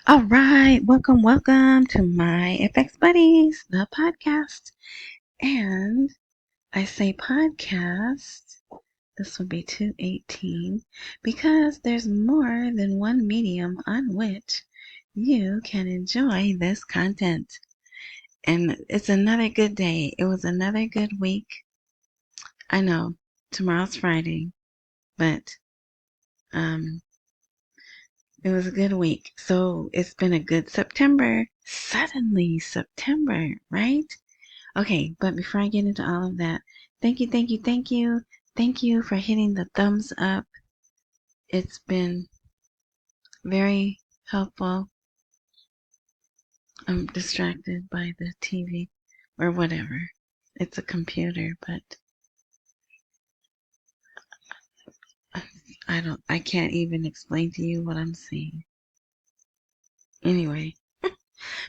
All right, welcome to my FX Buddies, the podcast. And I say podcast, this would be 218, because there's more than one medium on which you can enjoy this content. And it's another good day. It was another good week. I know, tomorrow's Friday, but it was a good week. So it's been a good September. Suddenly September, right? Okay, but before I get into all of that, thank you. Thank you for hitting the thumbs up. It's been very helpful. I'm distracted by the TV or whatever. It's a computer, but I can't even explain to you what I'm seeing. Anyway,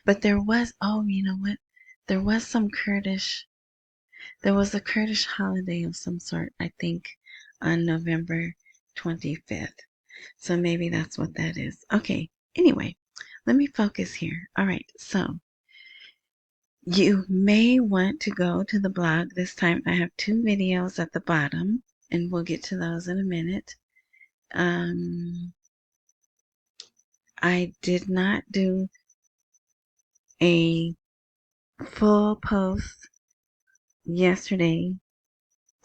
but you know what? There was there was a Kurdish holiday of some sort, I think, on November 25th. So maybe that's what that is. Okay, anyway, let me focus here. All right, so you may want to go to the blog. This time I have two videos at the bottom, and we'll get to those in a minute. I did not do a full post yesterday,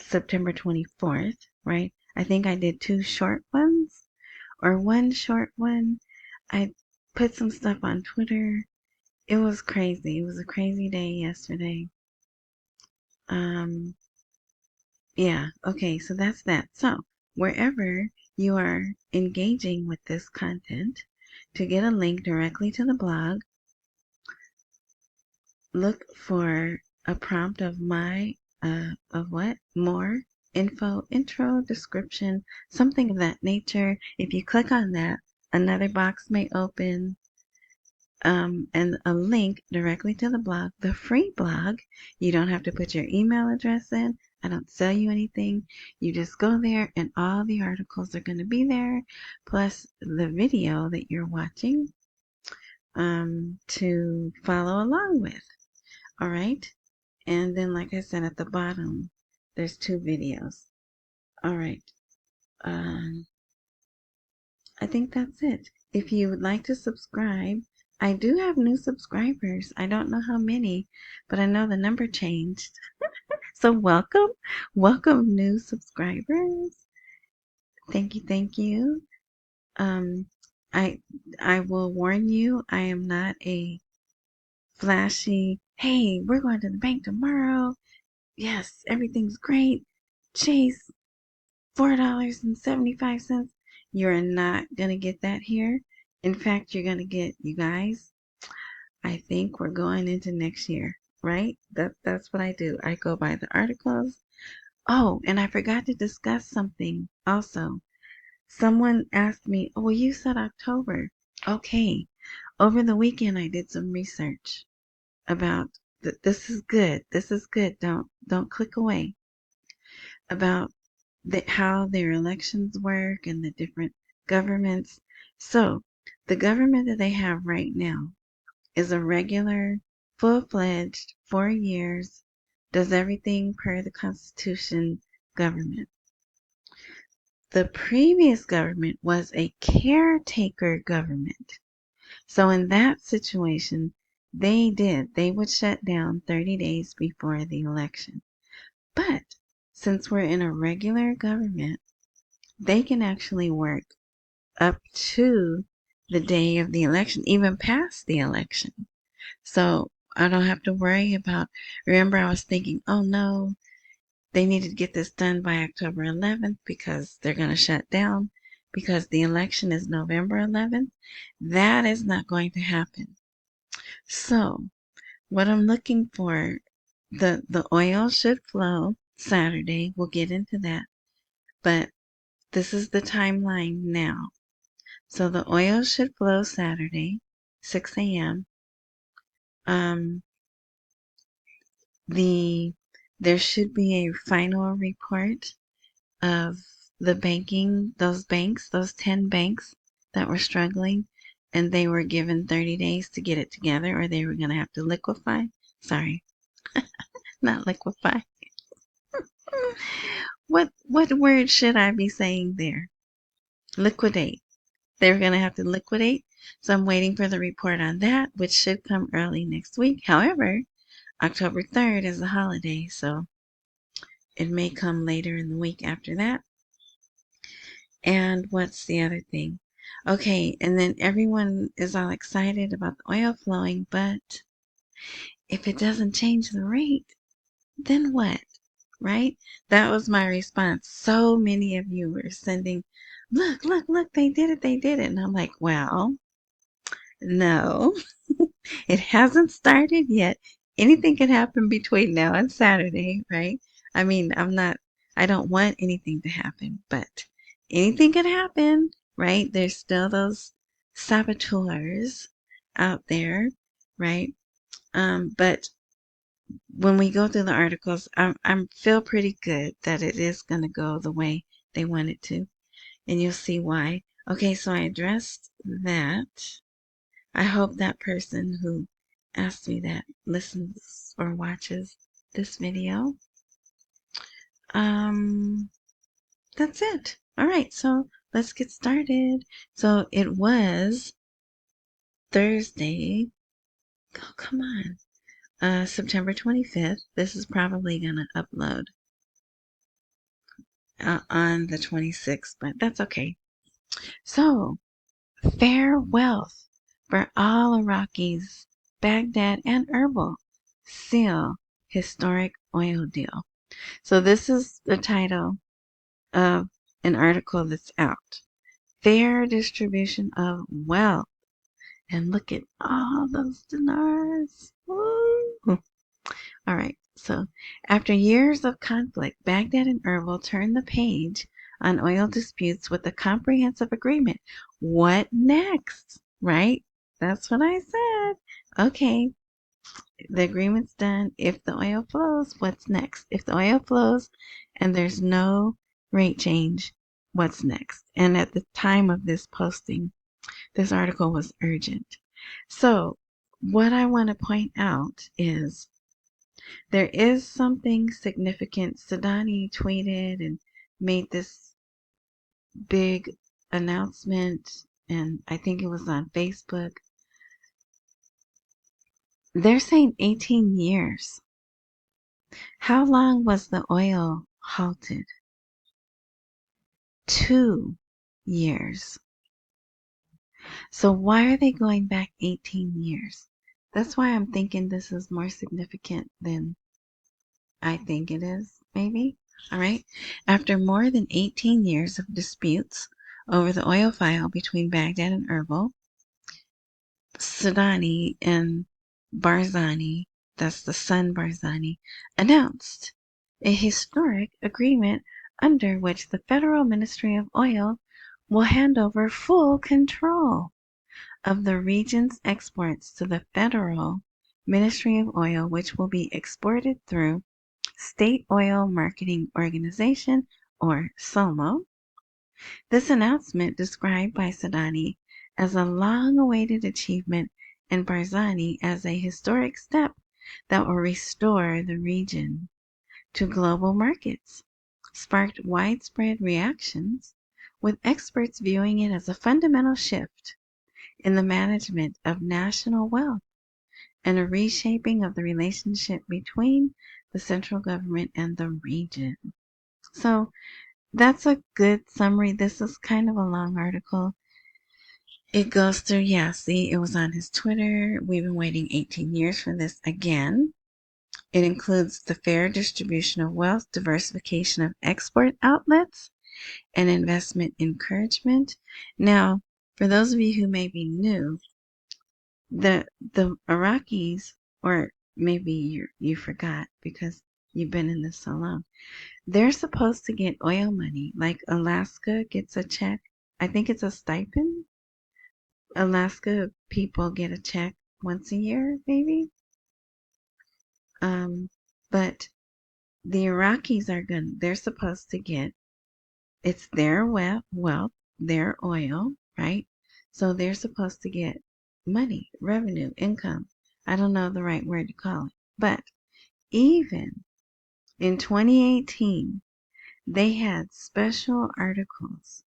September 24th, right? I think I did two short ones or one short one. I put some stuff on Twitter. It was crazy. It was a crazy day yesterday. Yeah, okay, so that's that. So, wherever you are engaging with this content, to get a link directly to the blog, look for a prompt of more info, intro, description, something of that nature. If you click on that, another box may open, and a link directly to the blog, the free blog. You don't have to put your email address in. I don't sell you anything. You just go there and all the articles are going to be there, plus the video that you're watching to follow along with. All right. And then, like I said, at the bottom, there's two videos. All right. I think that's it. If you would like to subscribe, I do have new subscribers. I don't know how many, but I know the number changed. So welcome new subscribers. Thank you. Um, I I will warn you, I am not a flashy, hey, we're going to the bank tomorrow. Yes, everything's great. Chase, $4.75. You're not going to get that here. In fact, you're going to get, you guys, I think we're going into next year, right? That's what I do. I go by the articles. Oh, and I forgot to discuss something also. Someone asked me, "Oh, well, you said October." Okay. Over the weekend I did some research about this is good. This is good. Don't click away. About how their elections work and the different governments. So, the government that they have right now is a regular, full-fledged, 4 years, does everything per the Constitution government. The previous government was a caretaker government. So in that situation, they would shut down 30 days before the election. But since we're in a regular government, they can actually work up to the day of the election, even past the election. So I don't have to worry about, remember I was thinking, oh no, they need to get this done by October 11th because they're going to shut down because the election is November 11th. That is not going to happen. So what I'm looking for, the oil should flow Saturday. We'll get into that. But this is the timeline now. So the oil should flow Saturday, 6 a.m. There should be a final report of the banking, those 10 banks that were struggling. and they were given 30 days to get it together, or they were going to have to liquefy. Sorry, not liquefy. What word should I be saying there? Liquidate. They were going to have to liquidate. So I'm waiting for the report on that, which should come early next week. However, October 3rd is a holiday, so it may come later in the week after that. And what's the other thing? Okay, and then everyone is all excited about the oil flowing, but if it doesn't change the rate, then what? Right? That was my response. So many of you were sending, look, they did it. And I'm like, well, no, it hasn't started yet. Anything can happen between now and Saturday, right? I mean, I don't want anything to happen, but anything could happen, right? There's still those saboteurs out there, right? But when we go through the articles, I feel pretty good that it is going to go the way they want it to, and you'll see why. Okay, so I addressed that. I hope that person who asked me that listens or watches this video. That's it. All right, so let's get started. So it was Thursday. Oh, come on. September 25th. This is probably going to upload on the 26th, but that's okay. So, fair wealth for all Iraqis. Baghdad and Erbil seal historic oil deal. So this is the title of an article that's out. Fair distribution of wealth. And look at all those dinars. Woo! All right. So after years of conflict, Baghdad and Erbil turned the page on oil disputes with a comprehensive agreement. What next? Right? That's what I said. Okay. The agreement's done. If the oil flows, what's next? If the oil flows and there's no rate change, what's next? And at the time of this posting, this article was urgent. So what I want to point out is there is something significant. Sudani tweeted and made this big announcement, and I think it was on Facebook. They're saying 18 years. How long was the oil halted? 2 years. So why are they going back 18 years? That's why I'm thinking this is more significant than I think it is, maybe. All right. After more than 18 years of disputes over the oil file between Baghdad and Erbil, Sudani and Barzani, that's the son Barzani, announced a historic agreement under which the Federal Ministry of Oil will hand over full control of the region's exports to the Federal Ministry of Oil, which will be exported through State Oil Marketing Organization, or SOMO. This announcement, described by Sudani as a long-awaited achievement and Barzani as a historic step that will restore the region to global markets, sparked widespread reactions, with experts viewing it as a fundamental shift in the management of national wealth and a reshaping of the relationship between the central government and the region. So that's a good summary. This is kind of a long article. It goes through, yeah, see, it was on his Twitter. We've been waiting 18 years for this again. It includes the fair distribution of wealth, diversification of export outlets, and investment encouragement. Now, for those of you who may be new, the Iraqis, or maybe you forgot because you've been in this so long, they're supposed to get oil money. Like Alaska gets a check. I think it's a stipend. Alaska people get a check once a year, maybe. But the Iraqis they're supposed to get, it's their wealth, their oil, right? So they're supposed to get money, revenue, income. I don't know the right word to call it. But even in 2018, they had special articles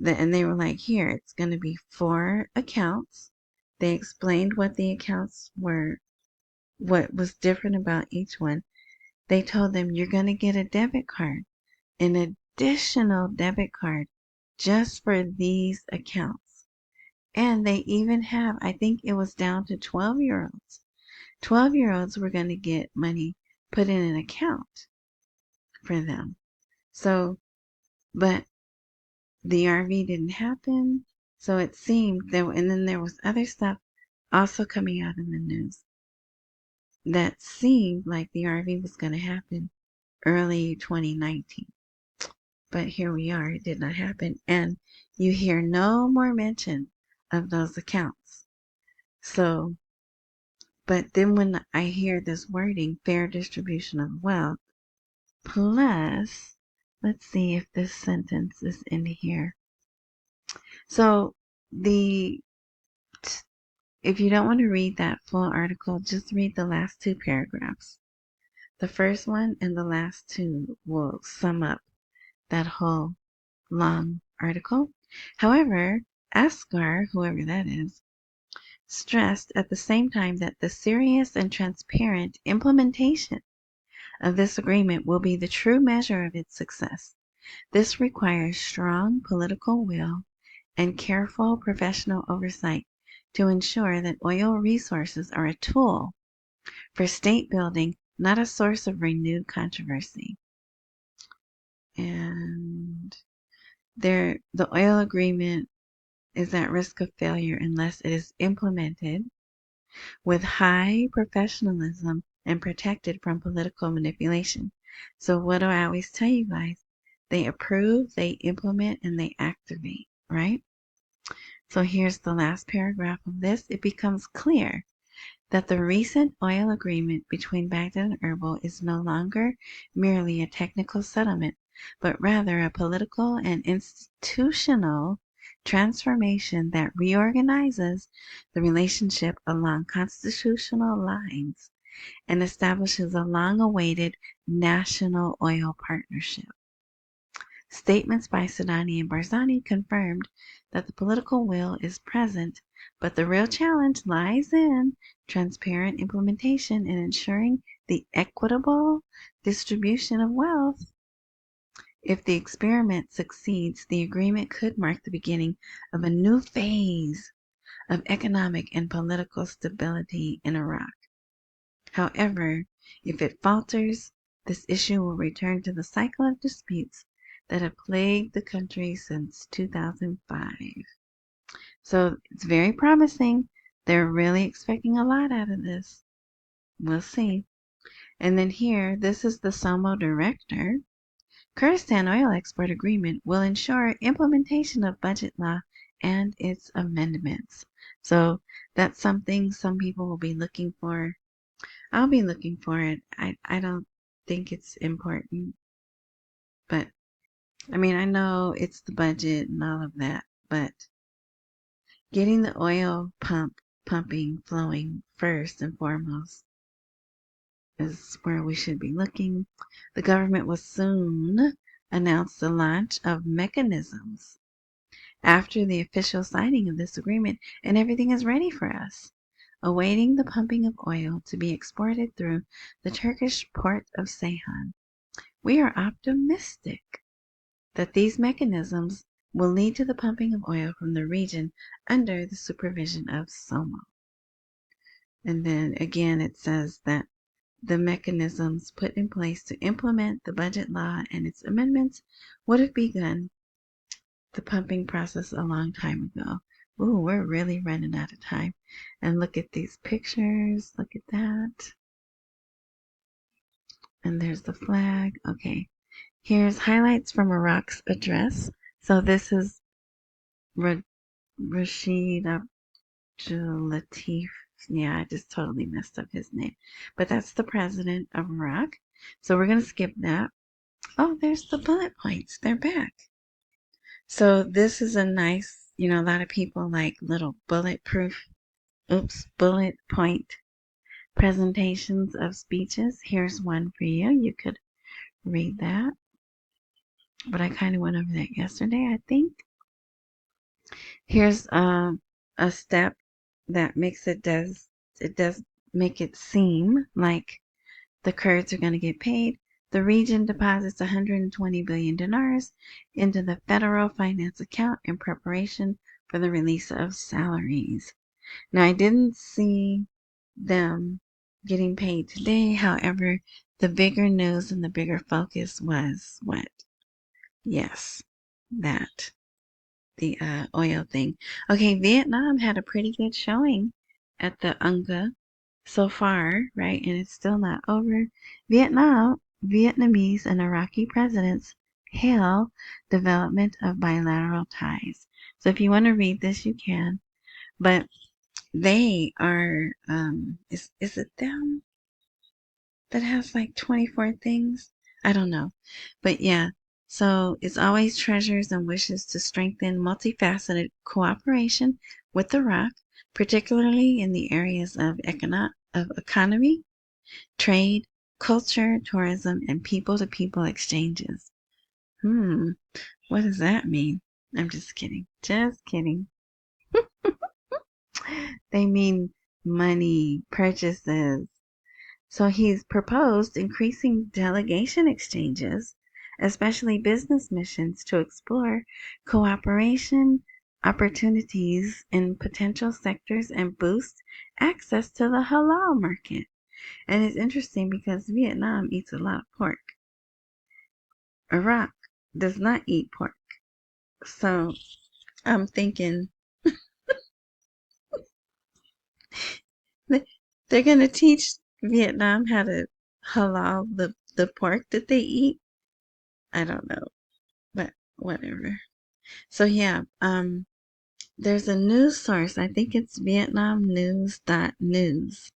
and they were like, here, it's going to be 4 accounts. They explained what the accounts were, what was different about each one. They told them, you're going to get a debit card, an additional debit card just for these accounts. And they even have, I think it was down to 12-year-olds. 12-year-olds were going to get money put in an account for them. So, but the RV didn't happen. So it seemed there, and then there was other stuff also coming out in the news that seemed like the RV was going to happen early 2019. But here we are, it did not happen. And you hear no more mention of those accounts. So, but then when I hear this wording, fair distribution of wealth, plus, let's see if this sentence is in here. So if you don't want to read that full article, just read the last 2 paragraphs. The first one and the last 2 will sum up that whole long article. However, Asghar, whoever that is, stressed at the same time that the serious and transparent implementation of this agreement will be the true measure of its success. This requires strong political will and careful professional oversight to ensure that oil resources are a tool for state building, not a source of renewed controversy. And the oil agreement is at risk of failure unless it is implemented with high professionalism and protected from political manipulation. So what do I always tell you guys? They approve, they implement, and they activate, right? So here's the last paragraph of this. It becomes clear that the recent oil agreement between Baghdad and Erbil is no longer merely a technical settlement, but rather a political and institutional transformation that reorganizes the relationship along constitutional lines and establishes a long-awaited national oil partnership. Statements by Sudani and Barzani confirmed that the political will is present, but the real challenge lies in transparent implementation and ensuring the equitable distribution of wealth. If the experiment succeeds, the agreement could mark the beginning of a new phase of economic and political stability in Iraq. However, if it falters, this issue will return to the cycle of disputes that have plagued the country since 2005. So it's very promising. They're really expecting a lot out of this. We'll see. And then here, this is the SOMO director. Kurdistan Oil Export Agreement will ensure implementation of budget law and its amendments. So that's something some people will be looking for. I'll be looking for it. I don't think it's important. But, I mean, I know it's the budget and all of that. But getting the oil pumping, flowing first and foremost is where we should be looking. The government will soon announce the launch of mechanisms after the official signing of this agreement, and everything is ready for us, awaiting the pumping of oil to be exported through the Turkish port of Ceyhan. We are optimistic that these mechanisms will lead to the pumping of oil from the region under the supervision of SOMO. And then again, it says that the mechanisms put in place to implement the budget law and its amendments would have begun the pumping process a long time ago. Ooh, we're really running out of time. And look at these pictures. Look at that. And there's the flag. Okay. Here's highlights from Iraq's address. So this is Rashid Abdulatif. Yeah, I just totally messed up his name. But that's the president of Iraq. So we're going to skip that. Oh, there's the bullet points. They're back. So this is a nice a lot of people like little bullet point presentations of speeches. Here's one for you. You could read that. But I kind of went over that yesterday, I think. Here's a step that does make it seem like the Kurds are going to get paid. The region deposits 120 billion dinars into the federal finance account in preparation for the release of salaries. Now, I didn't see them getting paid today. However, the bigger news and the bigger focus was what? Yes, that. The oil thing. Okay, Vietnam had a pretty good showing at the UNGA so far, right? And it's still not over. Vietnamese and Iraqi presidents hail development of bilateral ties. So if you want to read this, you can. But they are, is it them that has like 24 things? I don't know. But yeah, so it's always treasures and wishes to strengthen multifaceted cooperation with Iraq, particularly in the areas of economy, trade, culture, tourism, and people-to-people exchanges. What does that mean? I'm just kidding. Just kidding. They mean money, purchases. So he's proposed increasing delegation exchanges, especially business missions, to explore cooperation opportunities in potential sectors and boost access to the halal market. And it's interesting because Vietnam eats a lot of pork. Iraq does not eat pork. So I'm thinking they're going to teach Vietnam how to halal the pork that they eat. I don't know, but whatever. So yeah, there's a news source. I think it's vietnamnews.news.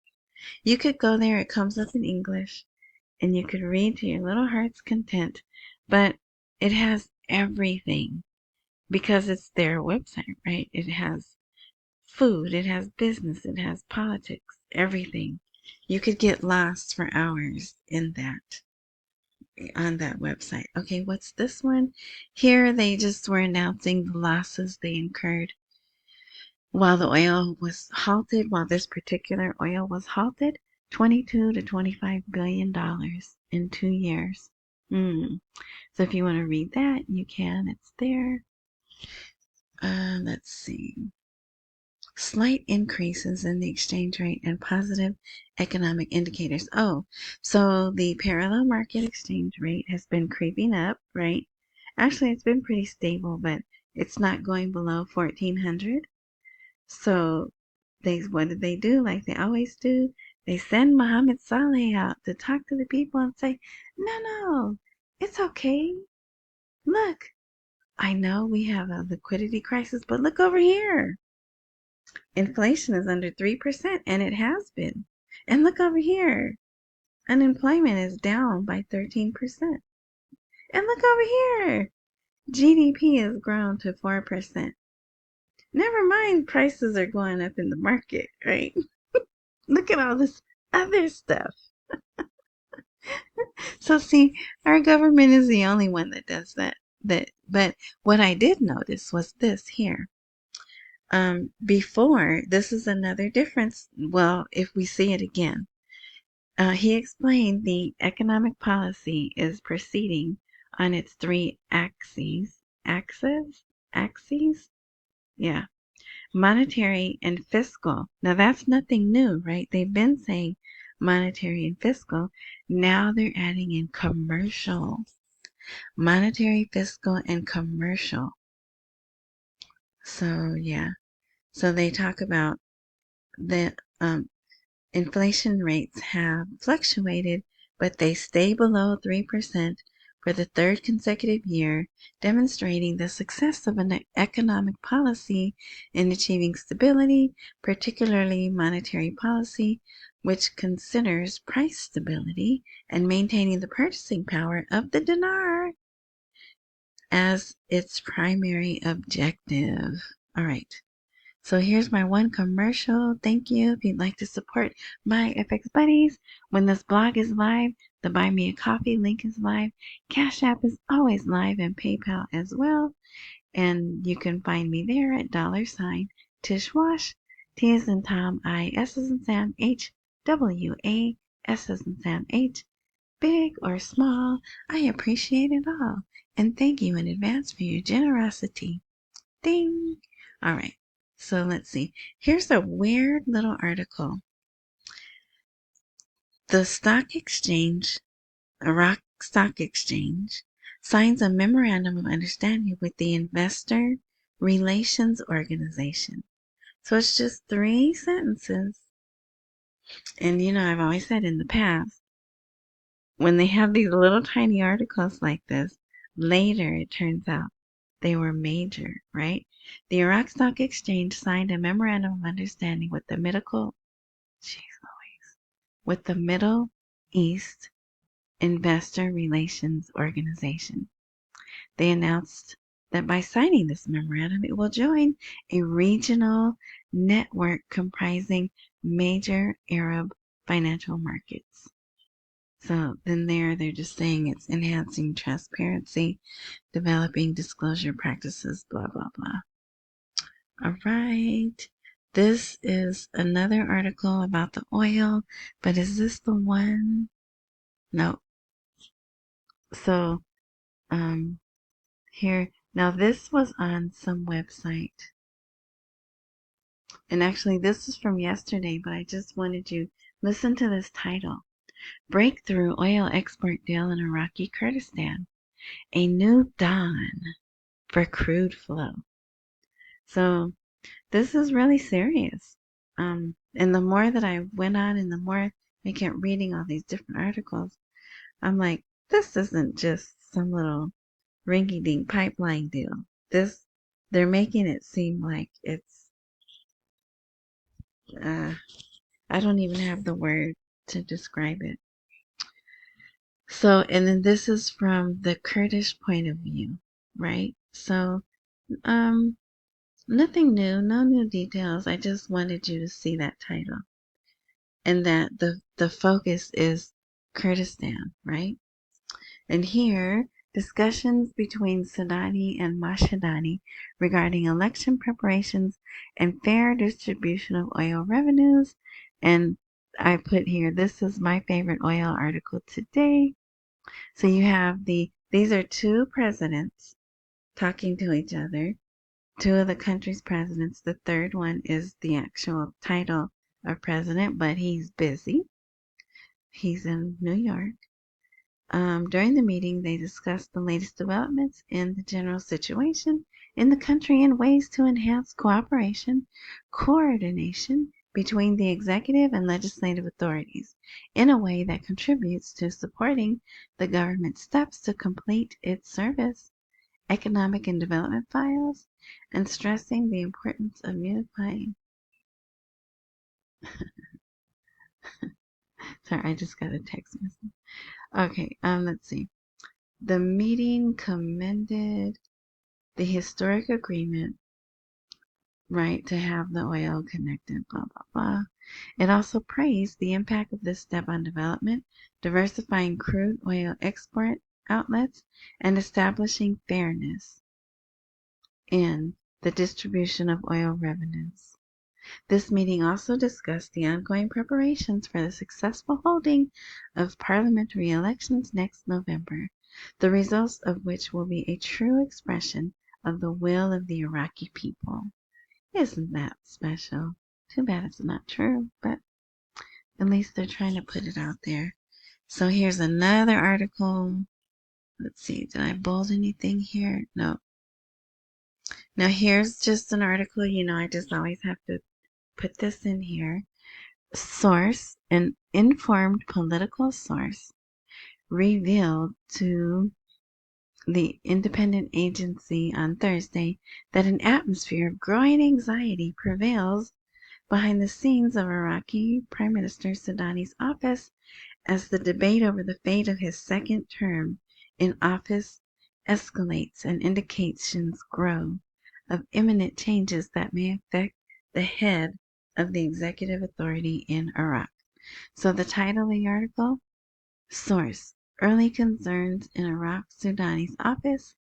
You could go there. It comes up in English, and you could read to your little heart's content. But it has everything because it's their website, right? It has food, it has business, it has politics, everything. You could get lost for hours on that website. Okay, what's this one? Here they just were announcing the losses they incurred while this particular oil was halted, 22 to 25 billion dollars in 2 years. So if you want to read that, you can. It's there. Let's see. Slight increases in the exchange rate and positive economic indicators. Oh, so the parallel market exchange rate has been creeping up, right? Actually, it's been pretty stable, but it's not going below 1400. So what did they do? Like they always do, they send Mohammed Saleh out to talk to the people and say, no, it's okay. Look, I know we have a liquidity crisis, but look over here. Inflation is under 3%, and it has been. And look over here. Unemployment is down by 13%. And look over here. GDP has grown to 4%. Never mind, prices are going up in the market, right? Look at all this other stuff. So see, our government is the only one that does that. But what I did notice was this here. Before, this is another difference. Well, if we see it again, he explained the economic policy is proceeding on its 3 axes. Axes? Yeah. Monetary and fiscal. Now that's nothing new, right? They've been saying monetary and fiscal. Now they're adding in commercial. Monetary, fiscal, and commercial. So yeah. So they talk about the inflation rates have fluctuated, but they stay below 3% for the 3rd consecutive year, demonstrating the success of an economic policy in achieving stability, particularly monetary policy, which considers price stability and maintaining the purchasing power of the dinar as its primary objective. All right. So here's my one commercial. Thank you. If you'd like to support my FX buddies, when this blog is live, the Buy Me a Coffee link is live. Cash App is always live, and PayPal as well. And you can find me there at $Tish Wash, T as in Tom, I, S as in Sam, H, W, A, S as in Sam, H. Big or small, I appreciate it all. And thank you in advance for your generosity. Ding! All right. So let's see. Here's a weird little article. The stock exchange, Iraq Stock Exchange, signs a memorandum of understanding with the Investor Relations Organization. So it's just 3 sentences. And I've always said in the past, when they have these little tiny articles like this, later it turns out they were major, right? The Iraq Stock Exchange signed a memorandum of understanding with the Middle East Investor Relations Organization. They announced that by signing this memorandum, it will join a regional network comprising major Arab financial markets. So then they're just saying it's enhancing transparency, developing disclosure practices, blah, blah, blah. All right. This is another article about the oil, but is this the one? No. So, here, now this was on some website. And actually, this is from yesterday, but I just wanted you listen to this title. Breakthrough oil export deal in Iraqi Kurdistan. A new dawn for crude flow. So this is really serious. And the more that I went on and the more I kept reading all these different articles, I'm like, this isn't just some little rinky-dink pipeline deal. They're making it seem like it's, I don't even have the word to describe it. So, and then this is from the Kurdish point of view, right? So, nothing new, no new details. I just wanted you to see that title. And that the focus is Kurdistan, right? And here, discussions between Sudani and Mashhadani regarding election preparations and fair distribution of oil revenues. And I put here, this is my favorite oil article today. So you have these are 2 presidents talking to each other, 2 of the country's presidents. The third one is the actual title of president, but he's busy. He's in New York. During the meeting, they discussed the latest developments in the general situation in the country and ways to enhance cooperation, coordination between the executive and legislative authorities in a way that contributes to supporting the government's steps to complete its service, economic and development files, and stressing the importance of unifying. Sorry, I just got a text message. Okay, let's see. The meeting commended the historic agreement, right, to have the oil connected, blah, blah, blah. It also praised the impact of this step on development, diversifying crude oil export outlets, and establishing fairness in the distribution of oil revenues. This meeting also discussed the ongoing preparations for the successful holding of parliamentary elections next November, the results of which will be a true expression of the will of the Iraqi people. Isn't that special? Too bad it's not true, but at least they're trying to put it out there. So here's another article. Let's see, did I bold anything here? No. Now here's just an article, I just always have to put this in here. Source, an informed political source, revealed to the independent agency on Thursday that an atmosphere of growing anxiety prevails behind the scenes of Iraqi Prime Minister Sudani's office as the debate over the fate of his second term in office escalates and indications grow of imminent changes that may affect the head of the executive authority in Iraq. So the title of the article, Source, Early Concerns in Iraq-Sudani's Office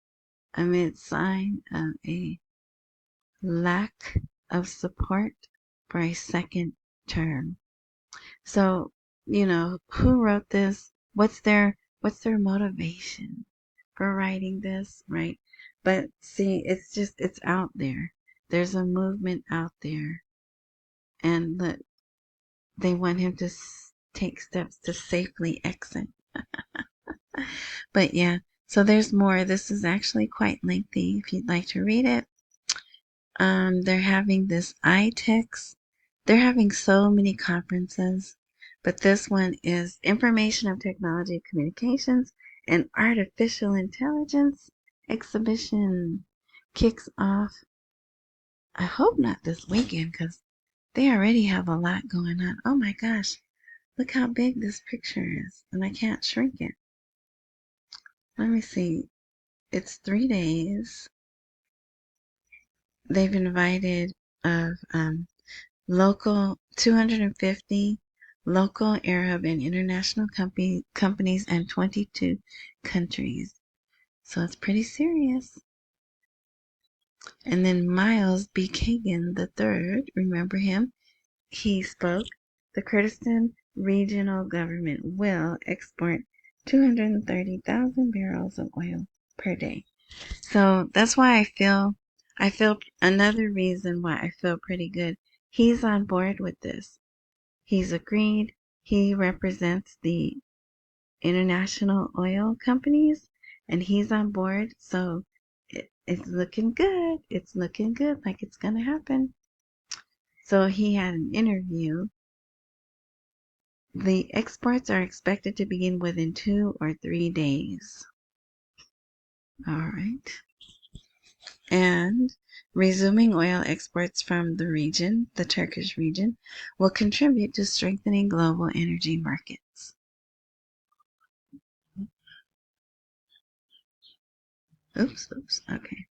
amid sign of a lack of support for a second term. So, who wrote this? What's their motivation for writing this, right? But see, it's out there. There's a movement out there, and look, they want him to take steps to safely exit. But yeah, so there's more. This is actually quite lengthy. If you'd like to read it, they're having this iTex. They're having so many conferences, but this one is Information of Technology, Communications, and Artificial Intelligence exhibition kicks off. I hope not this weekend because they already have a lot going on. Oh my gosh, look how big this picture is, and I can't shrink it. Let me see. It's 3 days. They've invited of local 250 local, Arab, and international companies and 22 countries. So it's pretty serious. And then Miles B. Kagan III, remember him? He spoke. The Kurdistan Regional Government will export 230,000 barrels of oil per day. So that's why I feel another reason why I feel pretty good. He's on board with this. He's agreed. He represents the international oil companies, and he's on board. So it's looking good. It's looking good, like it's going to happen. So he had an interview. The exports are expected to begin within 2 or 3 days. All right. And resuming oil exports from the region, the Turkish region, will contribute to strengthening global energy markets. Oops, okay.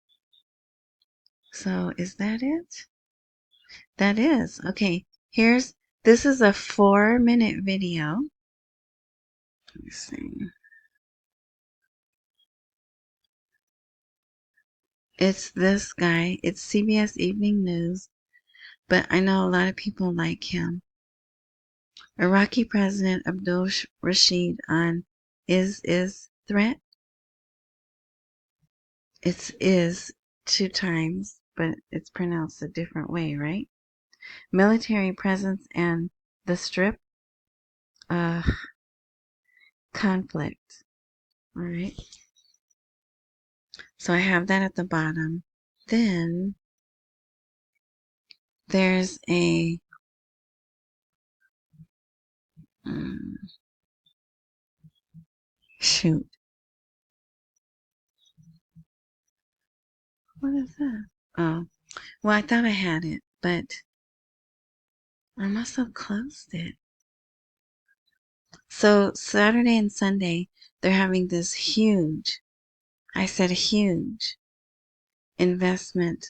So is that it? That is. Okay, this is a 4-minute video. Let me see. It's this guy. It's CBS Evening News, but I know a lot of people like him. Iraqi President Abdul Rashid on is threat. It's is 2 times, but it's pronounced a different way, right? Military presence and the Strip. Conflict. All right. So I have that at the bottom. Then there's a shoot. What is that? Oh, well, I thought I had it, but I must have closed it. So Saturday and Sunday, they're having this huge, I said huge, investment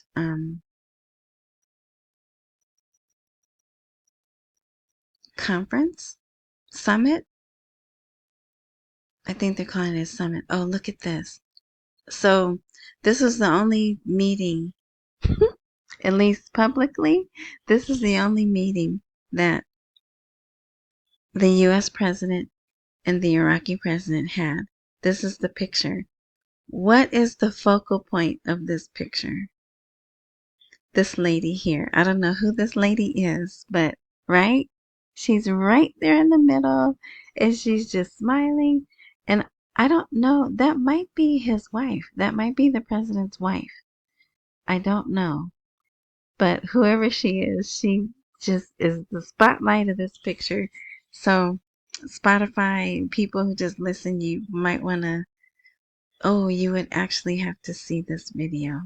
conference, summit. I think they're calling it a summit. Oh, look at this. So this is the only meeting, at least publicly, this is the only meeting that the U.S. president and the Iraqi president had. This is the picture. What is the focal point of this picture? This lady here. I don't know who this lady is, but right? She's right there in the middle, and she's just smiling. And I don't know. That might be his wife. That might be the president's wife. I don't know. But whoever she is, she just is the spotlight of this picture. So Spotify, people who just listen, you might want to, you would actually have to see this video.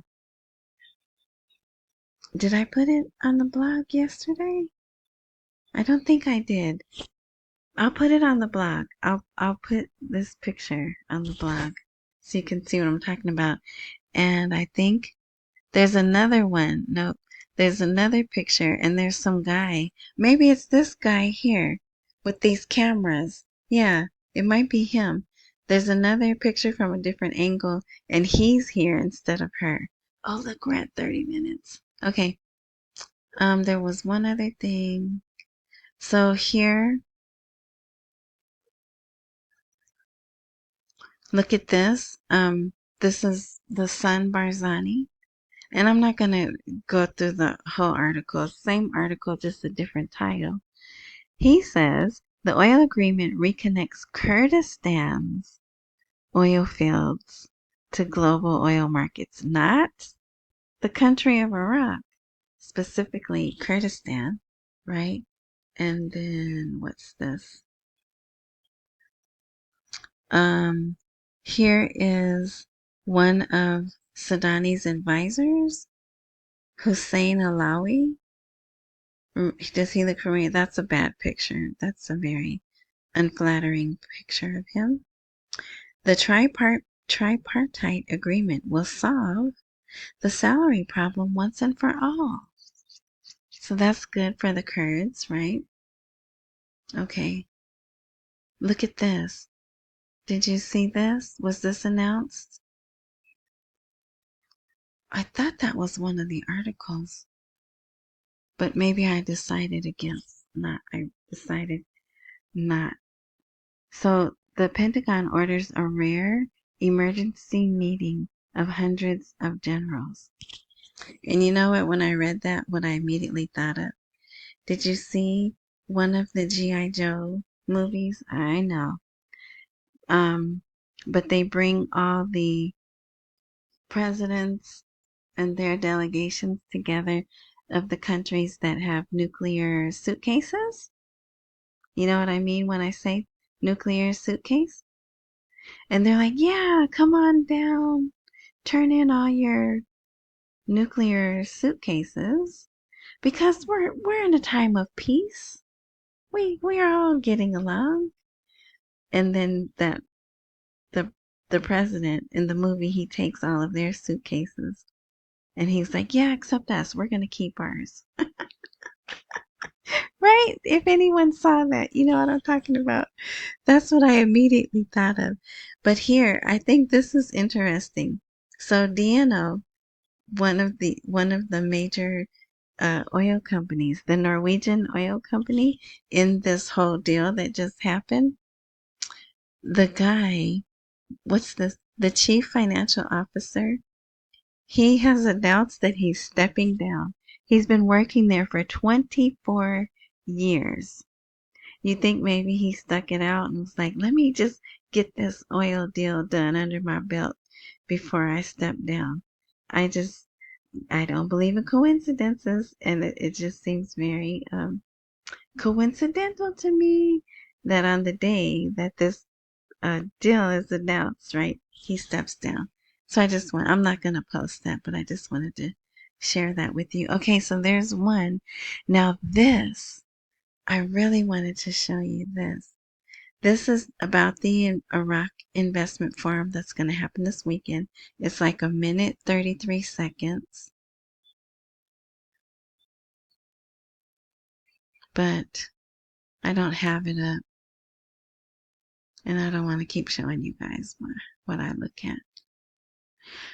Did I put it on the blog yesterday? I don't think I did. I'll put it on the blog. I'll put this picture on the blog so you can see what I'm talking about. And I think There's another one. Nope. There's another picture, and there's some guy. Maybe it's this guy here with these cameras. Yeah, it might be him. There's another picture from a different angle, and he's here instead of her. Oh, look, we're at 30 minutes. Okay. There was one other thing. So here, look at this. This is the son Barzani. And I'm not going to go through the whole article. Same article, just a different title. He says the oil agreement reconnects Kurdistan's oil fields to global oil markets, not the country of Iraq, specifically Kurdistan, right? And then what's this? Here is one of Sudani's advisors, Hussein Alawi. Does he look familiar? That's a bad picture. That's a very unflattering picture of him. The tripartite agreement will solve the salary problem once and for all. So that's good for the Kurds, right? Okay. Look at this. Did you see this? Was this announced? I thought that was one of the articles, but maybe I decided against not. I decided not. So the Pentagon orders a rare emergency meeting of hundreds of generals. And you know what? When I read that, what I immediately thought of? Did you see one of the G.I. Joe movies? I know. But they bring all the presidents and their delegations together of the countries that have nuclear suitcases. You know what I mean when I say nuclear suitcase? And they're like, yeah, come on down. Turn in all your nuclear suitcases because we're in a time of peace. We are all getting along. And then the the president in the movie, he takes all of their suitcases and he's like, yeah, except us. We're going to keep ours. Right? If anyone saw that, you know what I'm talking about. That's what I immediately thought of. But here, I think this is interesting. So DNO, one of the major oil companies, the Norwegian oil company, in this whole deal that just happened, the guy, what's this? The chief financial officer, he has announced that he's stepping down. He's been working there for 24 years. You think maybe he stuck it out and was like, let me just get this oil deal done under my belt before I step down. I don't believe in coincidences, and it just seems very coincidental to me that on the day that this deal is announced, right, he steps down. So I'm not going to post that, but I just wanted to share that with you. Okay, so there's one. Now this, I really wanted to show you this. This is about the Iraq Investment Forum that's going to happen this weekend. It's like a minute, 33 seconds. But I don't have it up. And I don't want to keep showing you guys what I look at.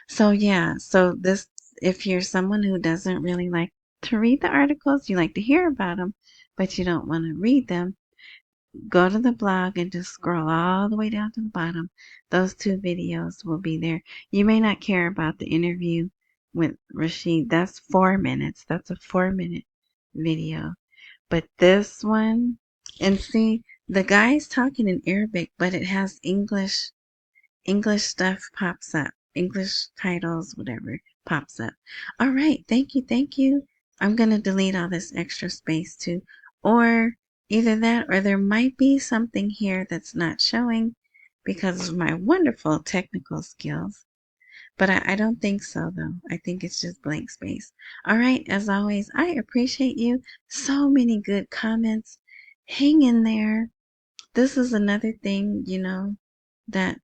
So yeah, so this, if you're someone who doesn't really like to read the articles, you like to hear about them, but you don't want to read them, go to the blog and just scroll all the way down to the bottom. Those two videos will be there. You may not care about the interview with Rashid. That's 4 minutes. That's a 4-minute video. But this one, and see, the guy's talking in Arabic, but it has English stuff pops up. English titles, whatever, pops up. All right. Thank you. Thank you. I'm going to delete all this extra space too. Or either that, or there might be something here that's not showing because of my wonderful technical skills. But I don't think so, though. I think it's just blank space. All right. As always, I appreciate you. So many good comments. Hang in there. This is another thing, that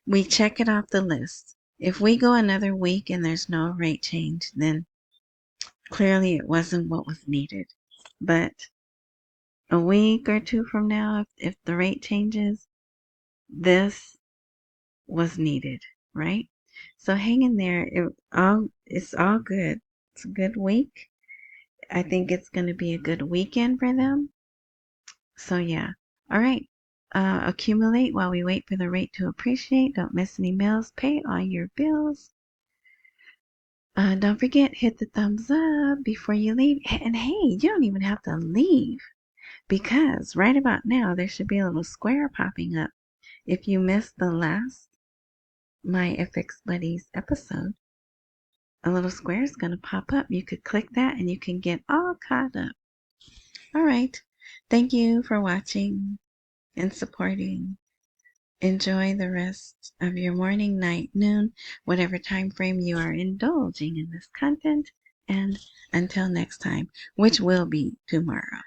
we check it off the list. If we go another week and there's no rate change, then clearly it wasn't what was needed. But a week or two from now, if the rate changes, this was needed, right? So hang in there. It's all good. It's a good week. I think it's going to be a good weekend for them. So yeah. All right. Accumulate while we wait for the rate to appreciate. Don't miss any meals. Pay all your bills. Don't forget, hit the thumbs up before you leave. And hey, you don't even have to leave, because right about now there should be a little square popping up. If you missed the last My FX Buddies episode, a little square is going to pop up. You could click that and you can get all caught up. All right. Thank you for watching and supporting. Enjoy the rest of your morning, night, noon, whatever time frame you are indulging in this content. And until next time, which will be tomorrow.